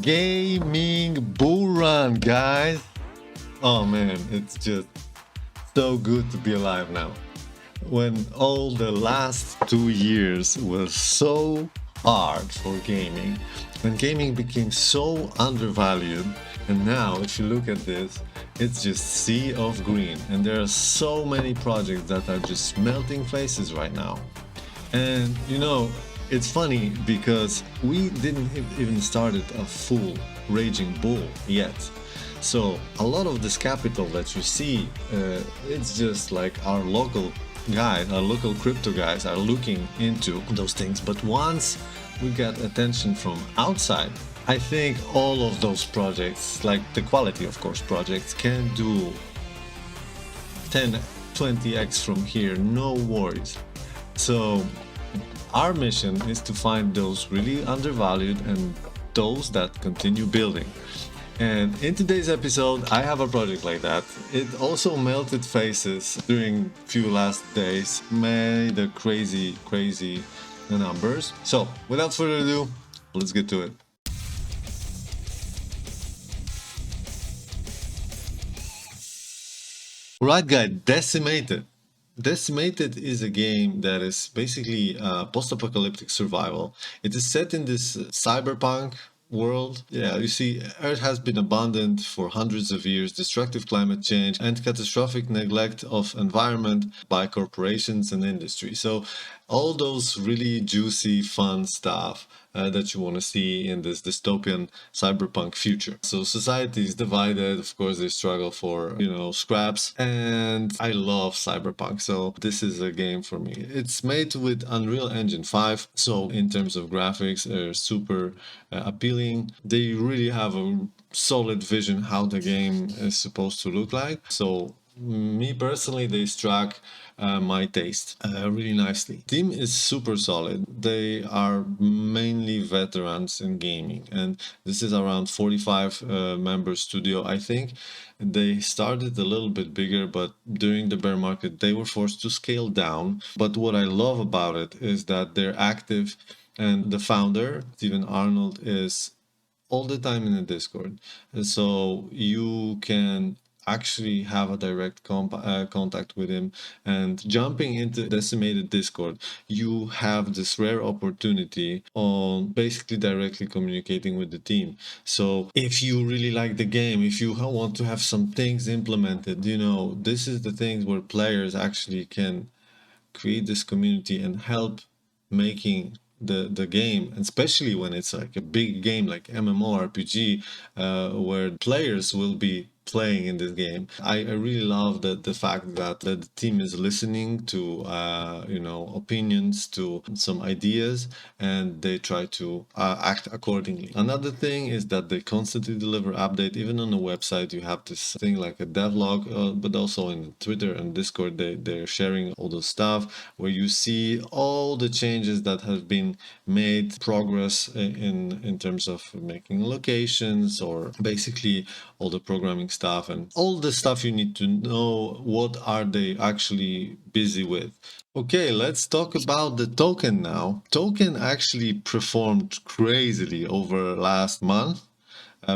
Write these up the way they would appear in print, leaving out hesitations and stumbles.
Gaming Bullrun, guys. Oh man, it's just so good to be alive now. When all the last 2 years was so hard for gaming, when gaming became so undervalued, and now if you look at this, it's just sea of green, and there are so many projects that are just melting faces right now. And it's funny because we didn't even started a full raging bull yet. So a lot of this capital that you see, it's just like our local guys, our local crypto guys are looking into those things. But once we get attention from outside, I think all of those projects, like the quality of course projects, can do 10, 20x from here, no worries. So our mission is to find those really undervalued and those that continue building. And in today's episode, I have a project like that. It also melted faces during few last days, made the crazy numbers. So without further ado, let's get to it. Right, guy, Decimated. Decimated is a game that is basically post-apocalyptic survival. It is set in this cyberpunk world. Yeah, you see, Earth has been abandoned for hundreds of years, destructive climate change, and catastrophic neglect of environment by corporations and industry. So all those really juicy, fun stuff that you want to see in this dystopian cyberpunk future. So society is divided. Of course, they struggle for, scraps. And I love cyberpunk. So this is a game for me. It's made with Unreal Engine 5. So in terms of graphics, they're super appealing. They really have a solid vision how the game is supposed to look like. So me personally, they struck my taste really nicely. Team is super solid. They are mainly veterans in gaming, and this is around 45 member studio, I think. They started a little bit bigger, but during the bear market, they were forced to scale down. But what I love about it is that they're active, and the founder, Steven Arnold, is all the time in the Discord. And so you can actually have a direct contact with him, and jumping into Decimated Discord, you have this rare opportunity on basically directly communicating with the team. So if you really like the game, if you want to have some things implemented, this is the things where players actually can create this community and help making the game, especially when it's like a big game like MMORPG, where players will be playing in this game. I really love the fact that the team is listening to opinions, to some ideas, and they try to act accordingly. Another thing is that they constantly deliver update. Even on the website you have this thing like a devlog, but also in Twitter and Discord they're sharing all the stuff where you see all the changes that have been made, progress in terms of making locations, or basically all the programming stuff and all the stuff you need to know what are they actually busy with. Okay, let's talk about the token now. Token actually performed crazily over last month.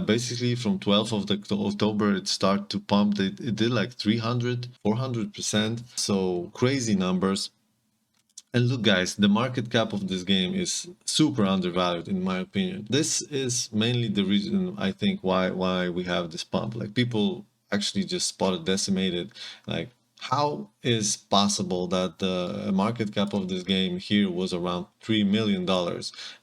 Basically from 12th of October it started to pump. It did like 300 400%, so crazy numbers. And look, guys, the market cap of this game is super undervalued, in my opinion. This is mainly the reason, I think, why we have this pump. Like, people actually just spotted Decimated. Like, how is possible that the market cap of this game here was around $3 million,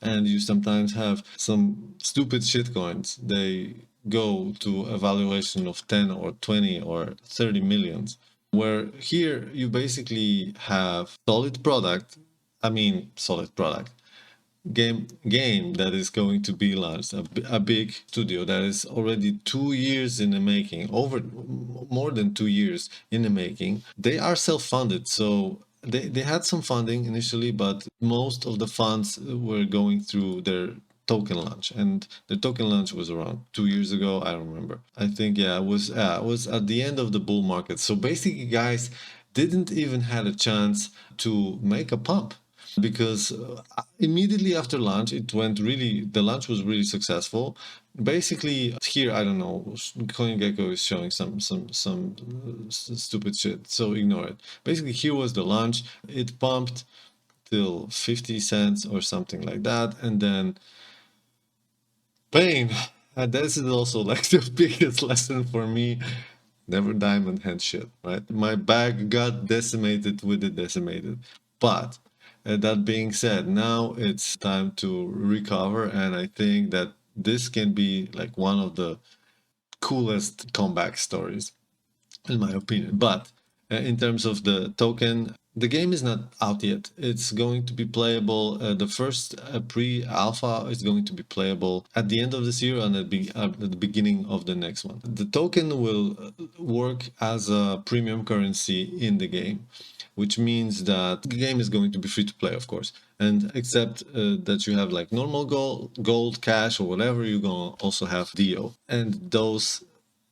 and you sometimes have some stupid shitcoins? They go to a valuation of 10 or 20 or 30 millions, where here you basically have solid product game that is going to be launched, a big studio that is already 2 years in the making, over more than 2 years in the making. They are self-funded, so they had some funding initially, but most of the funds were going through their token launch, and the token launch was around 2 years ago. I don't remember. I think, yeah, it was at the end of the bull market. So basically, guys didn't even had a chance to make a pump. because immediately after launch, the launch was really successful. Basically, here, I don't know, CoinGecko is showing some stupid shit, so ignore it. Basically, here was the launch. It pumped till 50 cents or something like that, and then pain. And this is also like the biggest lesson for me. Never diamond hand shit, right? My bag got decimated with the decimated. But that being said, now it's time to recover, and I think that this can be like one of the coolest comeback stories in my opinion. But in terms of the token, the game is not out yet. It's going to be playable. The first pre-alpha is going to be playable at the end of this year and at the beginning of the next one. The token will work as a premium currency in the game, which means that the game is going to be free to play, of course. And except that you have like normal gold, cash, or whatever, you're gonna also have DO, and those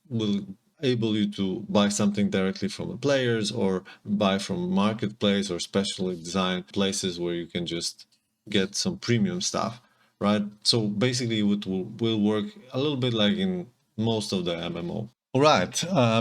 will able you to buy something directly from the players or buy from marketplace or specially designed places where you can just get some premium stuff, right? So basically it will work a little bit like in most of the MMO. All right.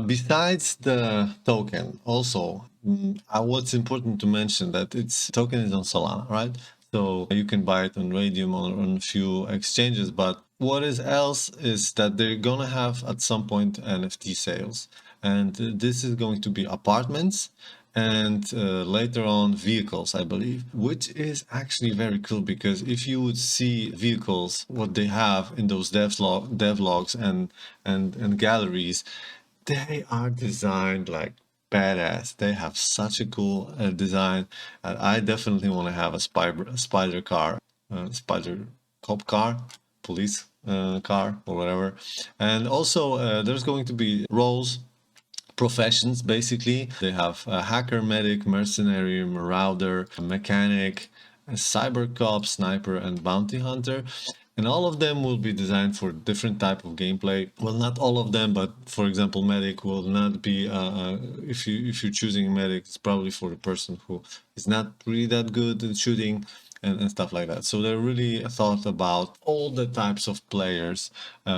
Besides the token, also, what's important to mention that its token is on Solana, right? So you can buy it on Radium or on a few exchanges. But what is else is that they're gonna have at some point NFT sales, and this is going to be apartments and later on vehicles, I believe, which is actually very cool because if you would see vehicles, what they have in those devlogs and galleries, they are designed like badass. They have such a cool design. I definitely want to have a spider car, spider cop car, police car, or whatever. And also, there's going to be roles, professions basically. They have a hacker, medic, mercenary, marauder, mechanic, a cyber cop, sniper, and bounty hunter. And all of them will be designed for different type of gameplay. Well, not all of them, but for example, medic will not be. If you're choosing medic, it's probably for the person who is not really that good at shooting and stuff like that. So they really thought about all the types of players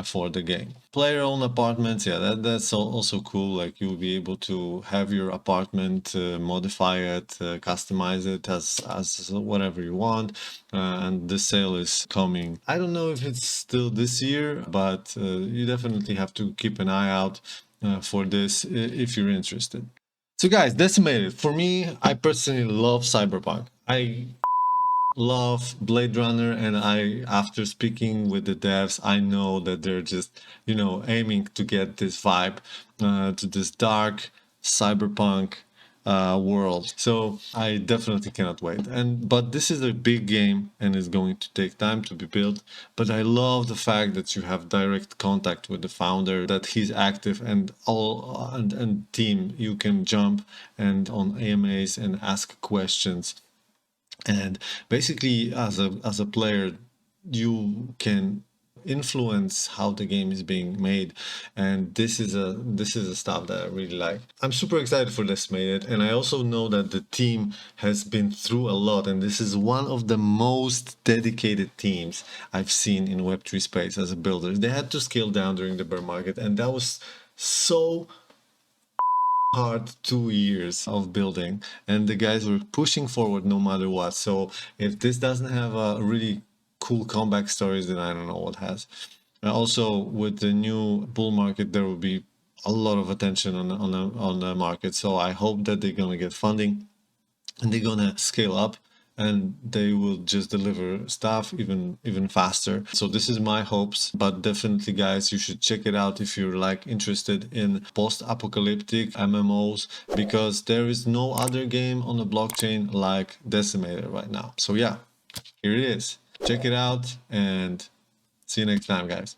for the game. Player-owned apartments, yeah, that's also cool. Like you'll be able to have your apartment, modify it, customize it as whatever you want. And the sale is coming. I don't know if it's still this year, but you definitely have to keep an eye out for this if you're interested. So guys, Decimated. For me, I personally love Cyberpunk. I love Blade Runner, and after speaking with the devs, I know that they're just, aiming to get this vibe to this dark cyberpunk world. So I definitely cannot wait. But this is a big game and it's going to take time to be built. But I love the fact that you have direct contact with the founder, that he's active, and all and team. You can jump and on AMAs and ask questions, and basically as a player you can influence how the game is being made, and this is a stuff that I really like. I'm super excited for Decimated, and I also know that the team has been through a lot, and this is one of the most dedicated teams I've seen in Web3 space as a builder. They had to scale down during the bear market, and that was so hard 2 years of building, and the guys were pushing forward no matter what. So if this doesn't have a really cool comeback stories, then I don't know what has. And also with the new bull market, there will be a lot of attention on the market. So I hope that they're gonna get funding and they're gonna scale up and they will just deliver stuff even faster. So this is my hopes, but definitely guys, you should check it out if you're like interested in post-apocalyptic MMOs, because there is no other game on the blockchain like Decimated right now. So yeah, here it is. Check it out and see you next time, guys.